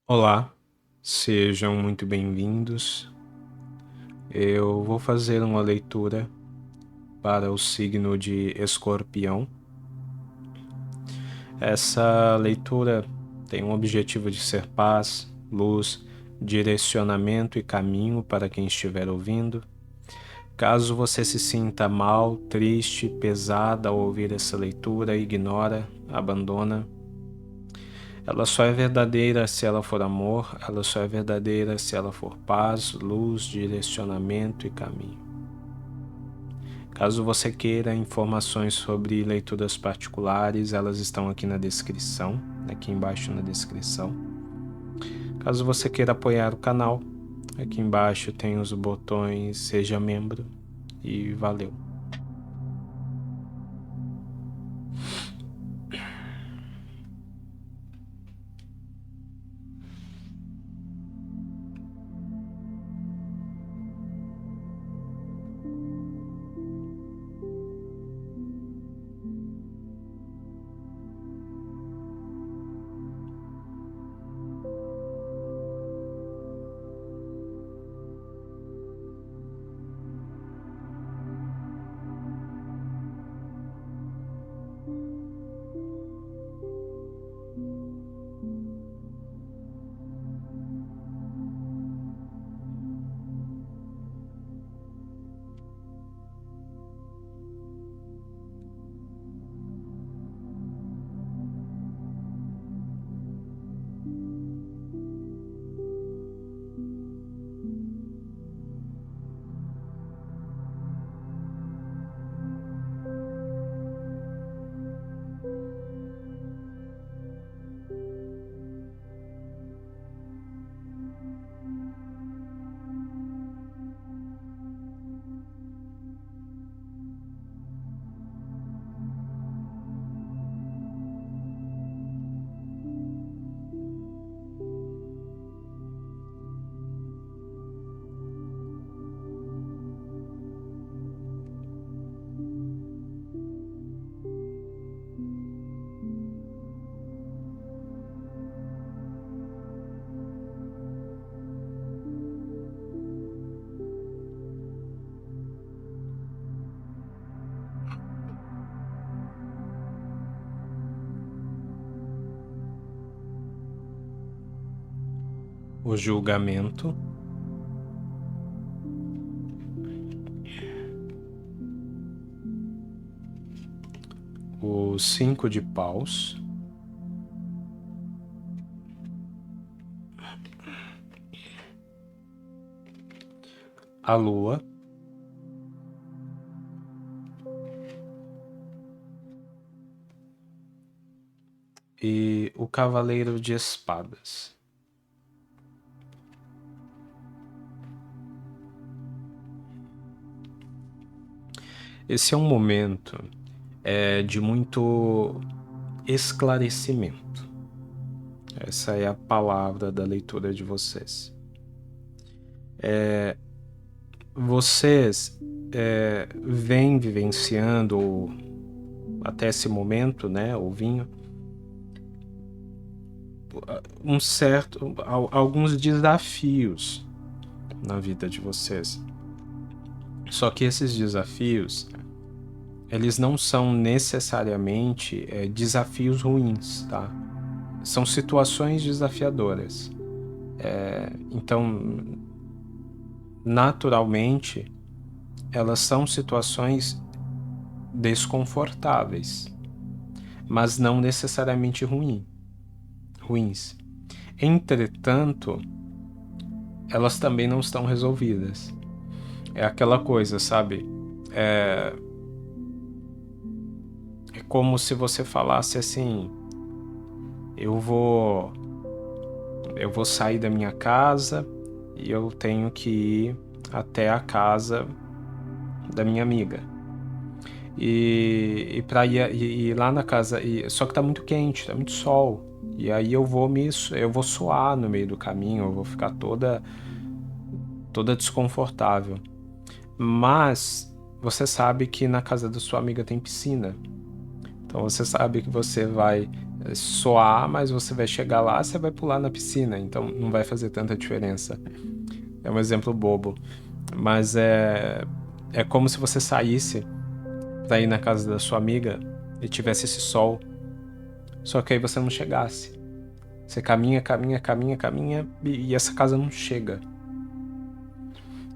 Olá, sejam muito bem-vindos. Eu vou fazer uma leitura para o signo de Escorpião. Essa leitura tem o objetivo de ser paz, luz, direcionamento e caminho para quem estiver ouvindo. Caso você se sinta mal, triste, pesada ao ouvir essa leitura, ignora, abandona. Ela só é verdadeira se ela for amor, ela só é verdadeira se ela for paz, luz, direcionamento e caminho. Caso você queira informações sobre leituras particulares, elas estão aqui na descrição, aqui embaixo na descrição. Caso você queira apoiar o canal, aqui embaixo tem os botões Seja Membro e valeu. O julgamento, o 5 de paus, a lua, e o cavaleiro de espadas. Esse é um momento de muito esclarecimento. Essa é a palavra da leitura de vocês. Vocês vêm vivenciando até esse momento, né, o vinho, alguns desafios na vida de vocês. Só que esses desafios, eles não são necessariamente desafios ruins, tá? São situações desafiadoras. Então, naturalmente, elas são situações desconfortáveis, mas não necessariamente ruins. Entretanto, elas também não estão resolvidas. É aquela coisa, sabe? É como se você falasse assim: eu vou sair da minha casa e eu tenho que ir até a casa da minha amiga. E para ir lá na casa, só que tá muito quente, tá muito sol. E aí eu vou suar no meio do caminho, eu vou ficar toda desconfortável. Mas você sabe que na casa da sua amiga tem piscina. Então você sabe que você vai soar, mas você vai chegar lá, você vai pular na piscina, então não vai fazer tanta diferença. É um exemplo bobo, mas é como se você saísse pra ir na casa da sua amiga e tivesse esse sol, só que aí você não chegasse. Você caminha, caminha, caminha, caminha e essa casa não chega.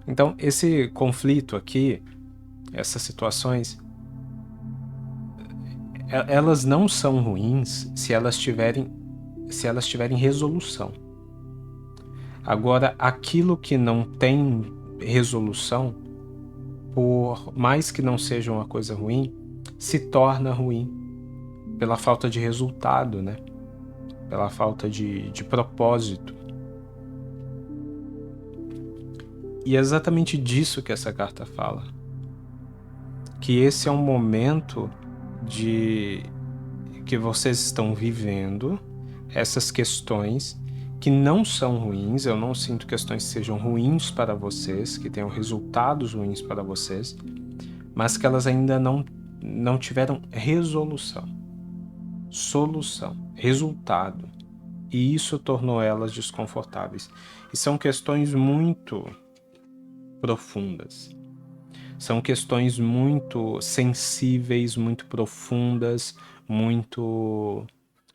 Então, esse conflito aqui, essas situações, elas não são ruins se elas tiverem resolução. Agora, aquilo que não tem resolução, por mais que não seja uma coisa ruim, se torna ruim pela falta de resultado, né? Pela falta de propósito. E é exatamente disso que essa carta fala. Que esse é um momento de que vocês estão vivendo essas questões que não são ruins, eu não sinto questões que sejam ruins para vocês, que tenham resultados ruins para vocês, mas que elas ainda não tiveram resolução, solução, resultado. E isso tornou elas desconfortáveis. E são questões muito profundas. São questões muito sensíveis, muito profundas, muito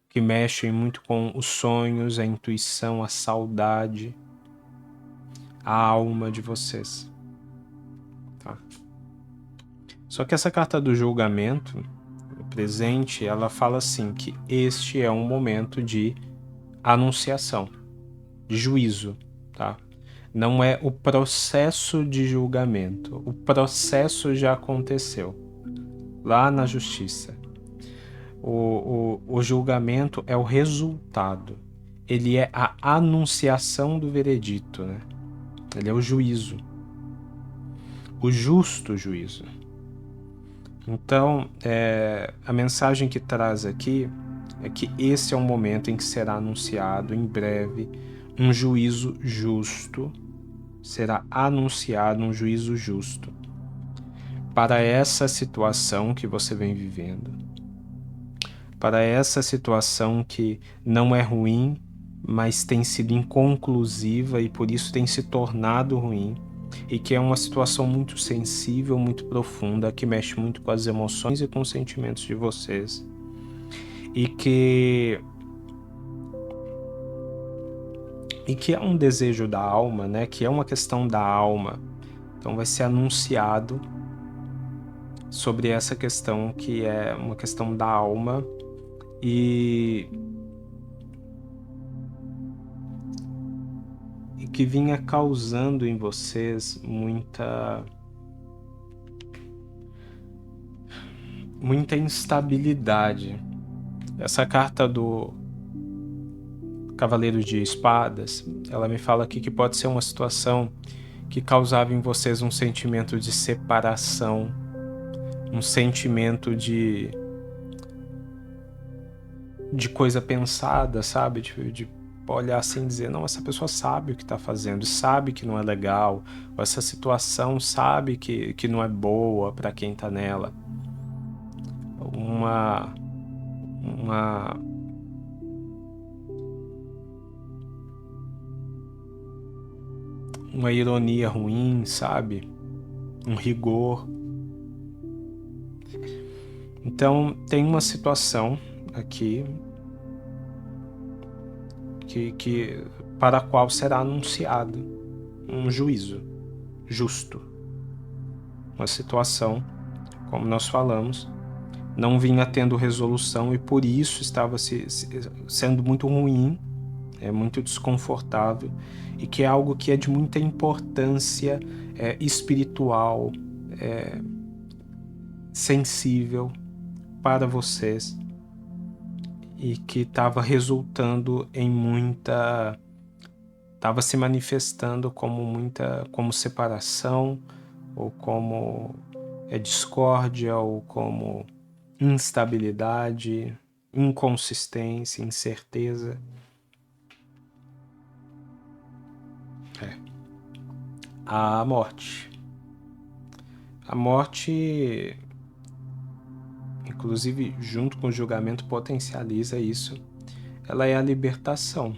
que mexem muito com os sonhos, a intuição, a saudade, a alma de vocês. Tá? Só que essa carta do julgamento, presente, ela fala assim que este é um momento de anunciação, de juízo, tá? Não é o processo de julgamento. O processo já aconteceu lá na justiça. O julgamento é o resultado. Ele é a anunciação do veredito, né? Ele é o juízo. O justo juízo. Então, a mensagem que traz aqui é que esse é um momento em que será anunciado em breve um juízo justo, será anunciado um juízo justo para essa situação que você vem vivendo, para essa situação que não é ruim, mas tem sido inconclusiva e por isso tem se tornado ruim, e que é uma situação muito sensível, muito profunda, que mexe muito com as emoções e com os sentimentos de vocês, e que é um desejo da alma, né? Que é uma questão da alma. Então vai ser anunciado sobre essa questão que é uma questão da alma e que vinha causando em vocês muita instabilidade. Essa carta do Cavaleiro de Espadas, ela me fala aqui que pode ser uma situação que causava em vocês um sentimento de separação, um sentimento de coisa pensada, sabe? De olhar assim e dizer, não, essa pessoa sabe o que está fazendo, sabe que não é legal, ou essa situação sabe que não é boa para quem está nela. Uma ironia ruim, sabe? Um rigor. Então, tem uma situação aqui que para a qual será anunciado um juízo justo. Uma situação, como nós falamos, não vinha tendo resolução e por isso estava sendo muito ruim, muito desconfortável, e que é algo que é de muita importância espiritual, sensível para vocês, e que estava resultando em estava se manifestando como separação, ou como discórdia, ou como instabilidade, inconsistência, incerteza. A morte. A morte, inclusive junto com o julgamento potencializa isso, ela é a libertação.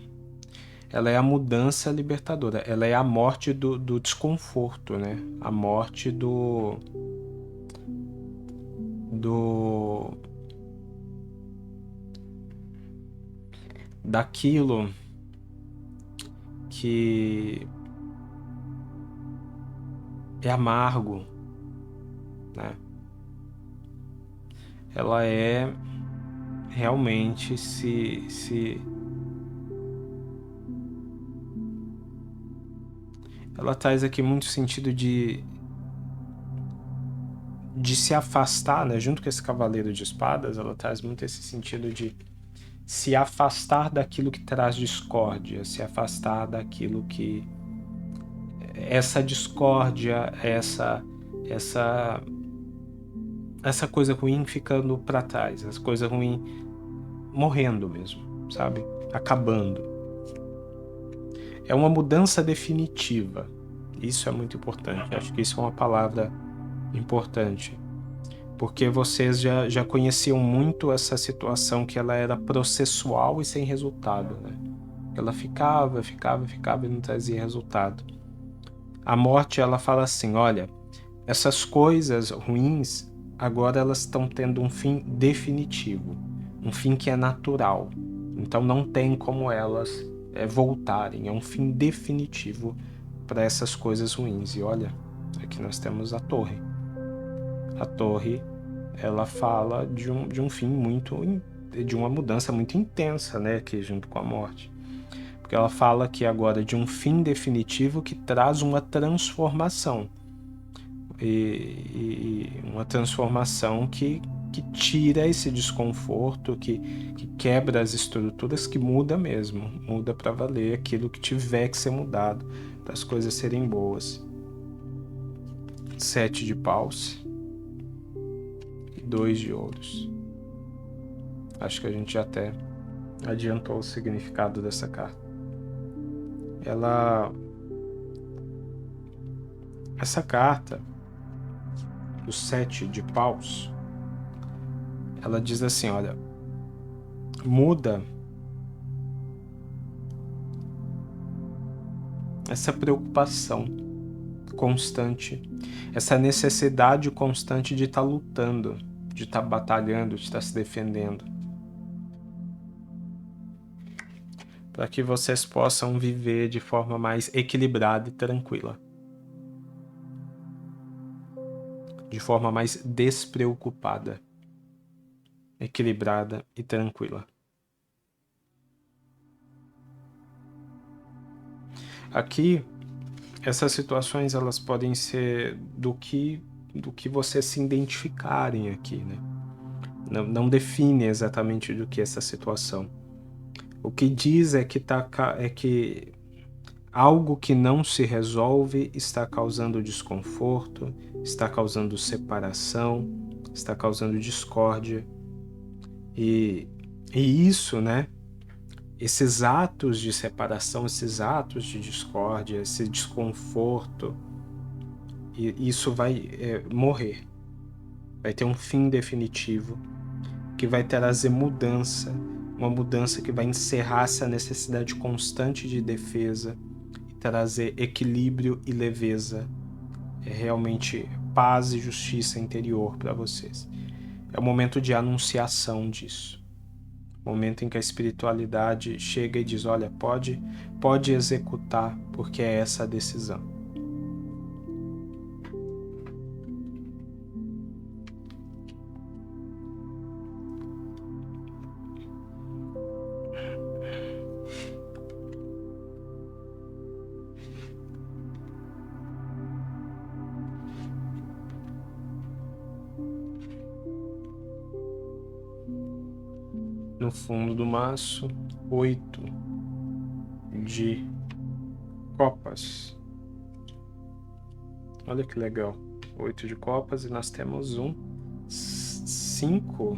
Ela é a mudança libertadora. Ela é a morte do desconforto, né? A morte daquilo que é amargo, né? Ela é realmente ela traz aqui muito sentido de se afastar, né? Junto com esse cavaleiro de espadas, ela traz muito esse sentido de se afastar daquilo que traz discórdia, se afastar daquilo que essa discórdia, essa coisa ruim ficando para trás, essa coisa ruim morrendo mesmo, sabe? Acabando. É uma mudança definitiva. Isso é muito importante. Acho que isso é uma palavra importante. Porque vocês já conheciam muito essa situação que ela era processual e sem resultado, né? Ela ficava e não trazia resultado. A morte, ela fala assim, olha, essas coisas ruins, agora elas estão tendo um fim definitivo, um fim que é natural. Então não tem como elas voltarem, é um fim definitivo para essas coisas ruins. E olha, aqui nós temos a torre. A torre, ela fala de um fim de uma mudança muito intensa, né, aqui junto com a morte. Porque ela fala aqui agora de um fim definitivo que traz uma transformação. E uma transformação que tira esse desconforto, que quebra as estruturas, que muda mesmo, muda para valer aquilo que tiver que ser mudado, para as coisas serem boas. 7 de paus e 2 de ouros. Acho que a gente já até adiantou o significado dessa carta. Essa carta, o 7 de paus, ela diz assim, olha, muda essa preocupação constante, essa necessidade constante de estar lutando, de estar batalhando, de estar se defendendo, para que vocês possam viver de forma mais equilibrada e tranquila, de forma mais despreocupada, equilibrada e tranquila. Aqui, essas situações elas podem ser do que vocês se identificarem aqui, né? Não define exatamente do que é essa situação. O que diz é que algo que não se resolve está causando desconforto, está causando separação, está causando discórdia. E isso, né? Esses atos de separação, esses atos de discórdia, esse desconforto, isso vai morrer. Vai ter um fim definitivo que vai trazer mudança, uma mudança que vai encerrar essa necessidade constante de defesa e trazer equilíbrio e leveza, realmente paz e justiça interior para vocês. É o momento de anunciação disso. Momento em que a espiritualidade chega e diz, olha, pode executar, porque é essa a decisão. No fundo do maço, 8 de copas. Olha que legal. 8 de copas e nós temos 5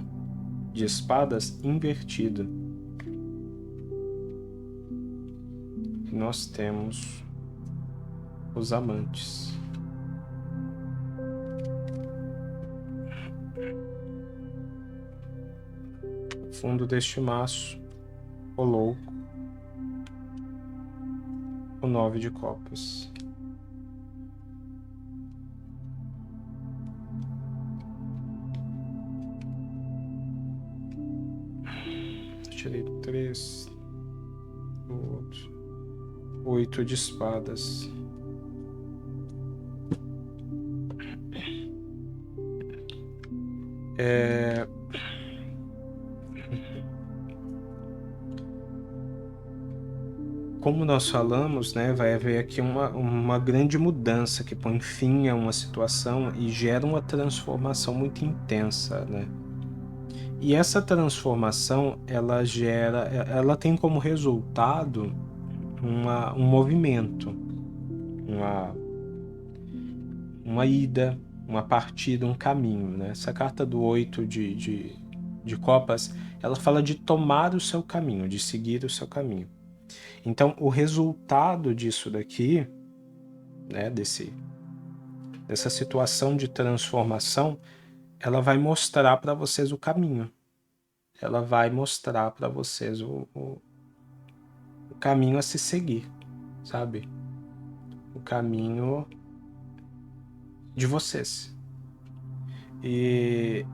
de espadas invertido. E nós temos os amantes. fundo deste maço, o louco, o 9 de copas. Tirei 3, o outro, 8 de espadas. Como nós falamos, né, vai haver aqui uma grande mudança que põe fim a uma situação e gera uma transformação muito intensa, né? E essa transformação, ela tem como resultado um movimento, uma ida, uma partida, um caminho, né? Essa carta do 8 de copas, ela fala de tomar o seu caminho, de seguir o seu caminho. Então, o resultado disso daqui, né, dessa situação de transformação, ela vai mostrar para vocês o caminho. Ela vai mostrar para vocês o caminho a se seguir, sabe? O caminho de vocês. E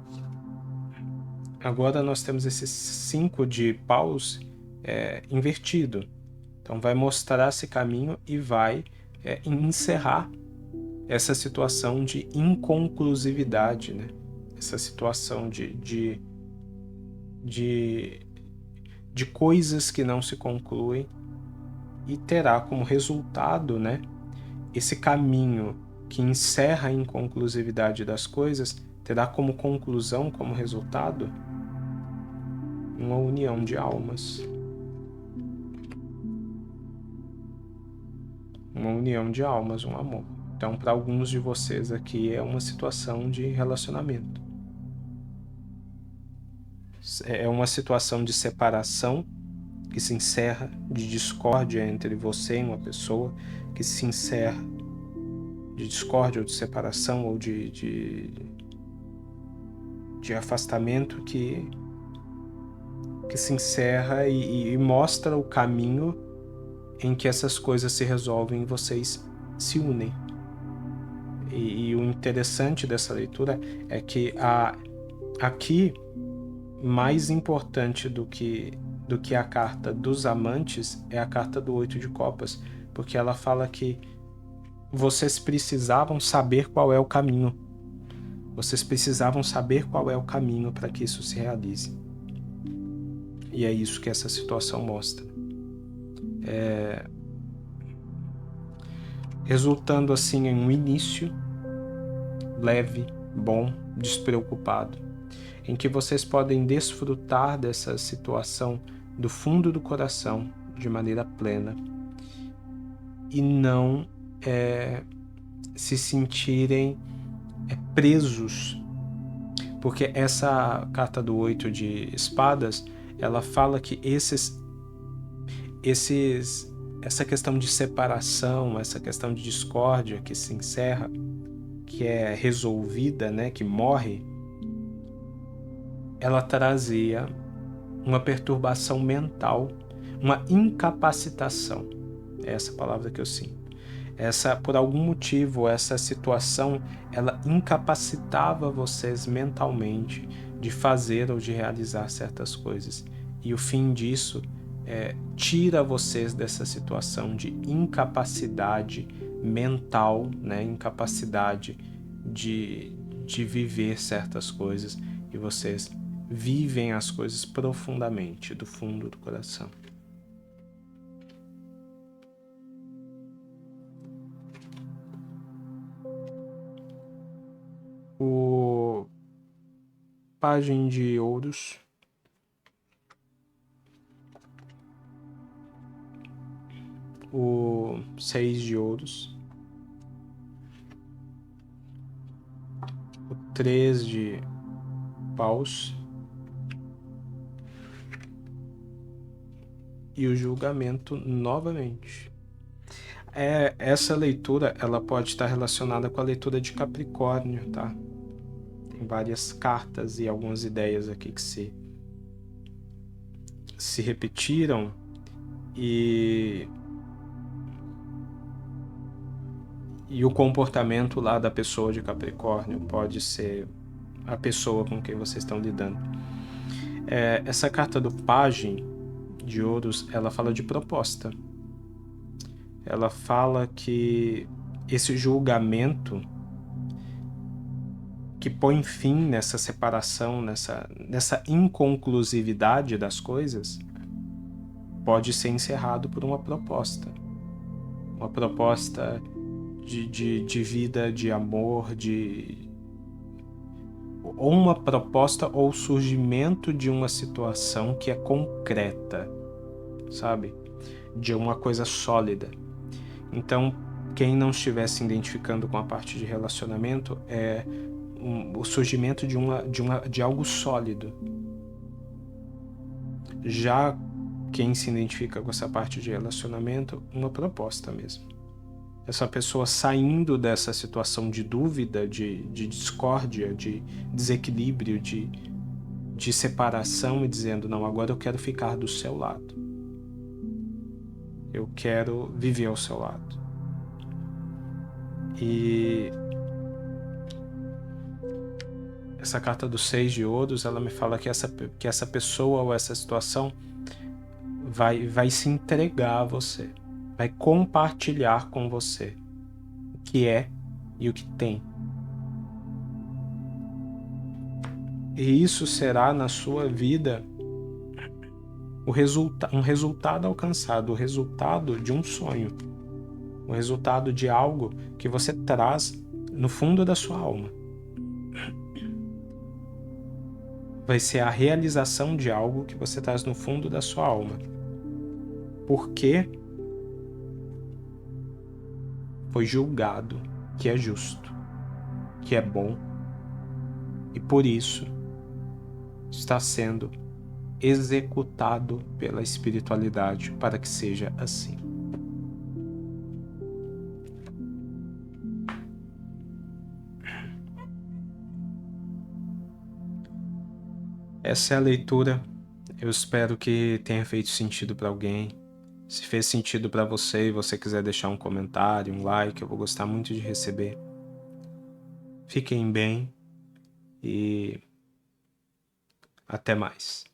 agora nós temos esse 5 de paus invertido. Então vai mostrar esse caminho e vai encerrar essa situação de inconclusividade, né? Essa situação de coisas que não se concluem, e terá como resultado, né, esse caminho que encerra a inconclusividade das coisas, terá como conclusão, como resultado, uma união de almas. Uma união de almas, um amor. Então, para alguns de vocês aqui é uma situação de relacionamento. É uma situação de separação que se encerra, de discórdia entre você e uma pessoa, que se encerra, de discórdia ou de separação ou de afastamento que se encerra e mostra o caminho em que essas coisas se resolvem e vocês se unem. E o interessante dessa leitura é que aqui, mais importante do que a carta dos amantes, é a carta do 8 de copas, porque ela fala que vocês precisavam saber qual é o caminho. Vocês precisavam saber qual é o caminho para que isso se realize. E é isso que essa situação mostra. Resultando assim em um início leve, bom, despreocupado, em que vocês podem desfrutar dessa situação do fundo do coração de maneira plena e não se sentirem presos, porque essa carta do 8 de espadas, ela fala que essa questão de separação, essa questão de discórdia que se encerra, que é resolvida, né, que morre, ela trazia uma perturbação mental, uma incapacitação. É essa palavra que eu sinto. Por algum motivo, essa situação, ela incapacitava vocês mentalmente de fazer ou de realizar certas coisas. E o fim disso tira vocês dessa situação de incapacidade mental, né? Incapacidade de viver certas coisas, e vocês vivem as coisas profundamente, do fundo do coração. O Pajem de Ouros, o 6 de Ouros, o 3 de Paus e o Julgamento novamente. Essa leitura, ela pode estar relacionada com a leitura de Capricórnio, tá? Tem várias cartas e algumas ideias aqui que se se repetiram e o comportamento lá da pessoa de Capricórnio pode ser a pessoa com quem vocês estão lidando. Essa carta do Pajem de Ouros, ela fala de proposta. Ela fala que esse julgamento que põe fim nessa separação, nessa inconclusividade das coisas, pode ser encerrado por uma proposta. Uma proposta de vida, de amor, ou uma proposta ou surgimento de uma situação que é concreta, sabe? De uma coisa sólida. Então, quem não estiver se identificando com a parte de relacionamento é o surgimento de algo sólido. Já quem se identifica com essa parte de relacionamento, uma proposta mesmo. Essa pessoa saindo dessa situação de dúvida, de discórdia, de desequilíbrio, de separação e dizendo, não, agora eu quero ficar do seu lado. Eu quero viver ao seu lado. E essa carta do 6 de Ouros, ela me fala que essa pessoa ou essa situação vai se entregar a você, vai compartilhar com você o que é e o que tem. E isso será na sua vida um resultado alcançado, o resultado de um sonho, o resultado de algo que você traz no fundo da sua alma. Vai ser a realização de algo que você traz no fundo da sua alma. Porque foi julgado que é justo, que é bom, e por isso está sendo executado pela espiritualidade para que seja assim. Essa é a leitura. Eu espero que tenha feito sentido para alguém. Se fez sentido para você e você quiser deixar um comentário, um like, eu vou gostar muito de receber. Fiquem bem e até mais.